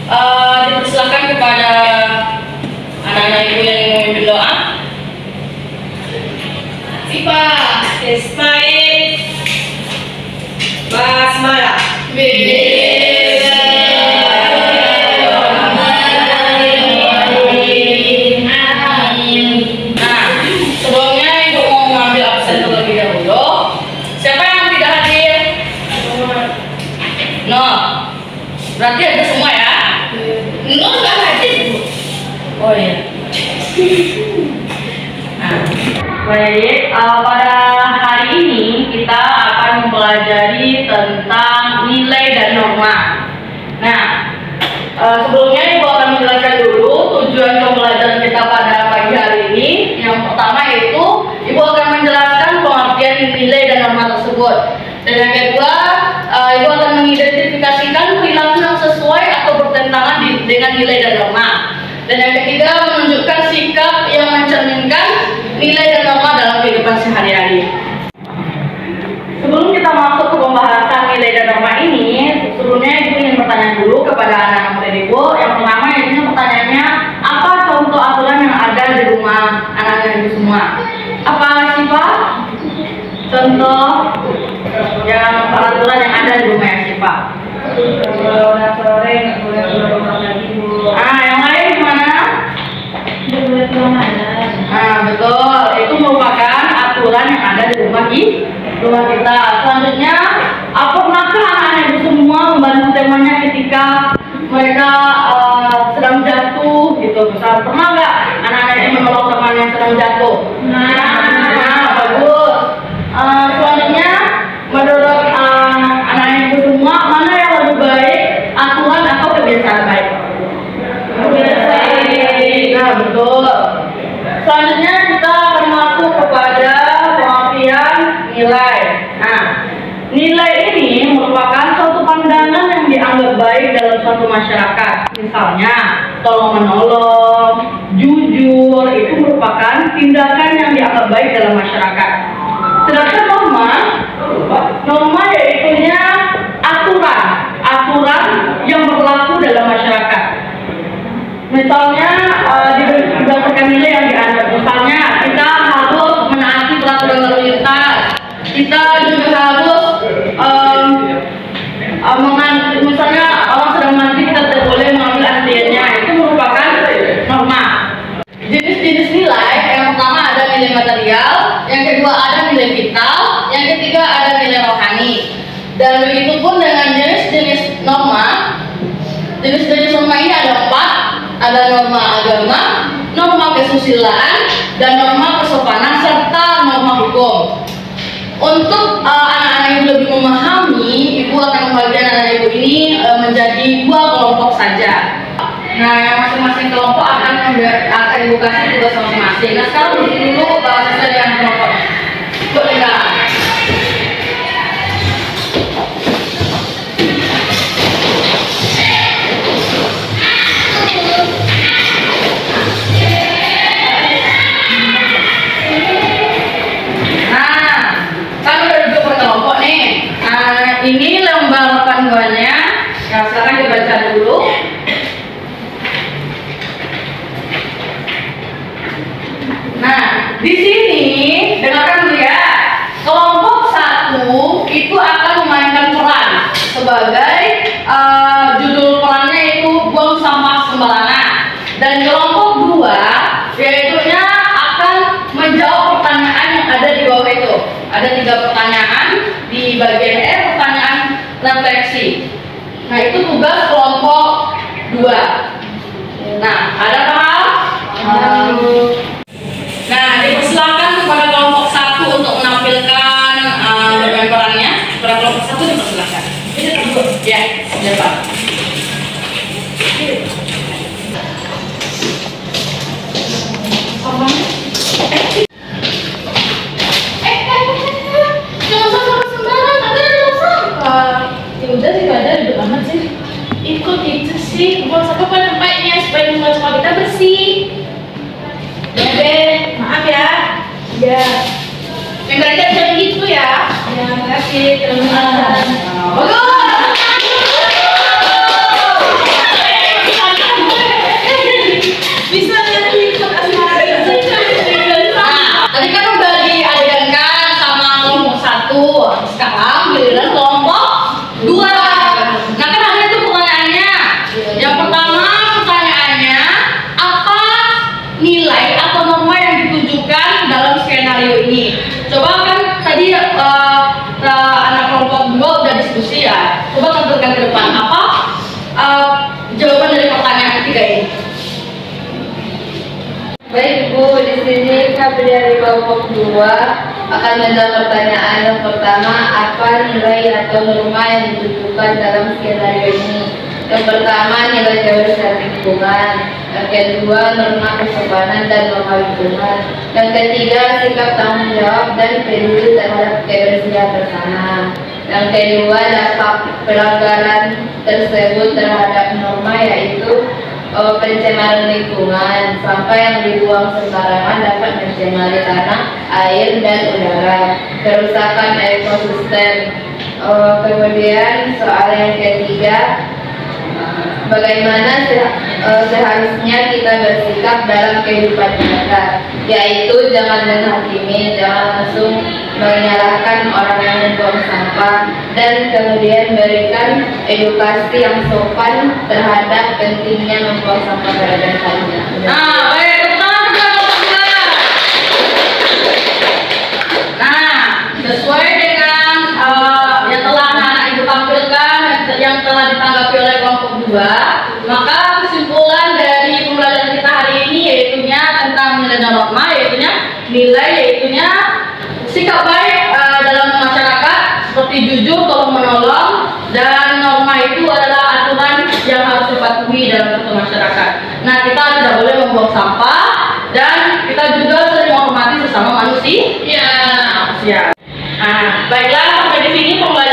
Dipersilakan kepada anak-anak ibu yang ingin berdoa. Sipa, Ismail, Basmala. Berarti ada semua ya? Nggak hadir. Oh iya. Nah, baik. Pada hari ini kita akan mempelajari tentang nilai dan norma. Nah, sebelumnya Ibu akan menjelaskan dulu tujuan pembelajaran kita pada pagi hari ini. Yang pertama yaitu Ibu akan menjelaskan pengertian nilai dan norma tersebut. Dan yang kedua, Ibu akan mengidentifikasikan perilaku yang sesuai atau bertentangan dengan nilai dan norma. Dan yang ketiga, menunjukkan sikap yang mencerminkan nilai dan norma dalam kehidupan sehari-hari. Sebelum kita masuk ke pembahasan nilai dan norma ini, sebelumnya Ibu ingin bertanya dulu kepada anak-anak murid Ibu. Yang pertama, yaitu pertanyaannya, apa contoh aturan yang ada di rumah anak-anak Ibu semua? Apa sih Pak? Contoh yang peraturan yang ada di rumah ya sih Pak? Kalau sore nggak boleh keluar rumah lagi, Bu. Yang lain gimana? Nggak boleh kemana-mana. Betul. Itu merupakan aturan yang ada di rumah kita. Selanjutnya, pernahkah anak-anak Ibu semua membantu temannya ketika mereka sedang jatuh gitu? Misal pernah nggak anak-anak itu menolong temannya yang sedang jatuh? Bagus. Selanjutnya, menurut anak-anak Ibu semua, mana yang lebih baik, aturan atau kebiasaan baik? Nah, betul. Selanjutnya kita akan masuk kepada pengertian nilai. Nah, nilai ini merupakan suatu pandangan yang dianggap baik dalam suatu masyarakat. Misalnya, tolong menolong, jujur, itu merupakan tindakan yang dianggap baik dalam masyarakat. Sedangkan norma yaitunya aturan yang berlaku dalam masyarakat. Misalnya berdasarkan nilai yang dianggap, misalnya kita harus menaati peraturan lalu lintas, kita juga harus misalnya orang sedang mandi kita tidak boleh mengambil antriannya, itu merupakan norma. Jenis-jenis nilai, yang pertama ada nilai material, yang kedua ada nilai vital, yang ketiga ada nilai rohani. Dan begitu pun dengan jenis-jenis norma. Jenis-jenis norma ini ada 4, ada norma agama, norma kesusilaan, dan norma kesopanan, serta norma hukum. Untuk anak-anak Ibu lebih memahami, Ibu akan membagi anak-anak Ibu ini menjadi 2 kelompok saja. Nah, yang masing-masing kelompok akan Ibu kasih tugas masing-masing. Nah, sekarang dulu sesuai dengan kelompoknya. Boleh. Ini lembar panduannya. Nah, sekarang dibaca dulu. Nah, di sini dengarkan dulu ya. Kelompok 1 itu akan memainkan peran sebagai judul perannya itu buang sampah sembarangan. Dan kelompok 2 yaitunya akan menjawab pertanyaan yang ada di bawah itu. Ada 3 pertanyaan di bagian pertanyaan refleksi. Nah, itu tugas kelompok 2. Nah, ada paham? Nah, dipersilakan kepada kelompok 1 untuk menampilkan bermain perannya. Kepada kelompok 1 dipersilakan. Ya, Pak. Udah sih ada ribet banget sih. Ikut itu sih, buang sampah pada tempatnya supaya rumah sekolah kita bersih. Ya deh, maaf ya. Ya. Yang belajar jangan gitu ya. Ya, makasih. Terima kasih. Bagus. sini kami dari kelompok 2 akan menjawab pertanyaan yang pertama, apa nilai atau norma yang dibutuhkan dalam skenario ini? Yang pertama, nilai kebersihan lingkungan. Yang kedua, norma kesopanan dan norma lingkungan. Yang ketiga, sikap tanggung jawab dan peduli terhadap kebersihan bersama. Yang kedua, dampak pelanggaran tersebut terhadap norma yaitu pencemaran lingkungan. Sampah yang dibuang sembarangan dapat mencemari tanah, air, dan udara. Kerusakan ekosistem. Kemudian soal yang ketiga, bagaimana seharusnya kita bersikap dalam kehidupan nyata, yaitu jangan menghakimi, jangan langsung menyalahkan orang yang membuang sampah, dan kemudian berikan edukasi yang sopan terhadap pentingnya membuang sampah pada tempatnya. Baik, tepuk tangan untuk kelompok 2. Nah, sesuai dengan yang telah anak-anak ibu tampilkan, yang telah ditanggapi oleh kelompok 2, maka kesimpulan dari pembelajaran kita hari ini yaitunya tentang nilai dan norma, yaitunya sikap baik dalam masyarakat seperti jujur, tolong menolong, dan norma itu adalah aturan yang harus dipatuhi dalam satu masyarakat. Nah, kita tidak boleh membuang sampah dan kita juga saling menghormati sesama manusia. Nah, baiklah, sampai di sini pembelajaran